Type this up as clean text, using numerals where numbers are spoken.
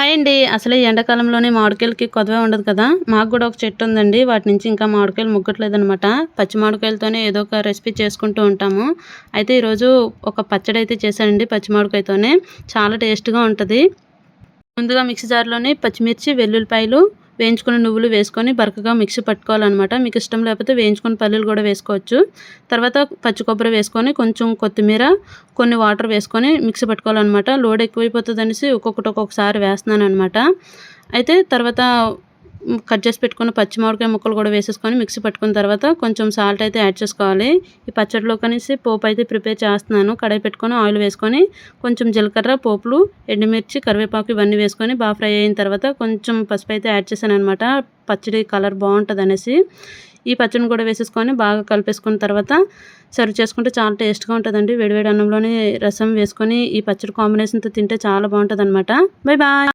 Hi అండి. అసలే ఈ ఎండాకాలంలోనే మామిడికాయలకి కొదవే ఉండదు కదా! మాకు గూడా ఒక చెట్టు ఉందండి. వాటి నుంచి ఇంకా మామిడికాయలు ముగ్గట్లేదనమాట. పచ్చి మామిడికాయలతోనే ఏదో ఒక రెసిపీ చేసుకుంటూ ఉంటాము. అయితే ఈరోజు ఒక పచ్చడైతే చేశానండి పచ్చి మామిడికాయతోనే. చాలా టేస్ట్‌గా ఉంటది. ముందుగా మిక్సీ జార్‌లోని పచ్చిమిర్చి, వెల్లుల్లిపాయలు, వేయించుకున్న నువ్వులు వేసుకొని బరకగా మిక్సీ పట్టుకోవాలనమాట. మీకు ఇష్టం లేకపోతే వేయించుకున్న పల్లీలు కూడా వేసుకోవచ్చు. తర్వాత పచ్చి కొబ్బరి వేసుకొని, కొంచెం కొత్తిమీర, కొన్ని వాటర్ వేసుకొని మిక్సీ పట్టుకోవాలనమాట. లోడ్ ఎక్కువైపోతదనేసి ఒక్కొక్కసారి వేస్తున్నాననమాట. అయితే తర్వాత కట్ చేసి పెట్టుకున్న పచ్చి మామిడికాయ ముక్కలు కూడా వేసేసుకొని మిక్సీ పట్టుకున్న తర్వాత కొంచెం సాల్ట్ అయితే యాడ్ చేసుకోవాలి. ఈ పచ్చడిలోకనేసి పోపు అయితే ప్రిపేర్ చేస్తున్నాను. కడాయి పెట్టుకొని ఆయిల్ వేసుకొని కొంచెం జీలకర్ర, పోపులు, ఎండుమిర్చి, కరివేపాకు ఇవన్నీ వేసుకొని బాగా ఫ్రై అయిన తర్వాత కొంచెం పసుపు అయితే యాడ్ చేశాననమాట. పచ్చడి కలర్ బాగుంటదనేసి. ఈ పచ్చడిని కూడా వేసేసుకొని బాగా కలిపేసుకున్న తర్వాత సర్వ్ చేసుకుంటే చాలా టేస్ట్‌గా ఉంటదండి. వేడి వేడి అన్నంలోని రసం వేసుకొని ఈ పచ్చడి కాంబినేషన్‌తో తింటే చాలా బాగుంటదనమాట. Bye bye.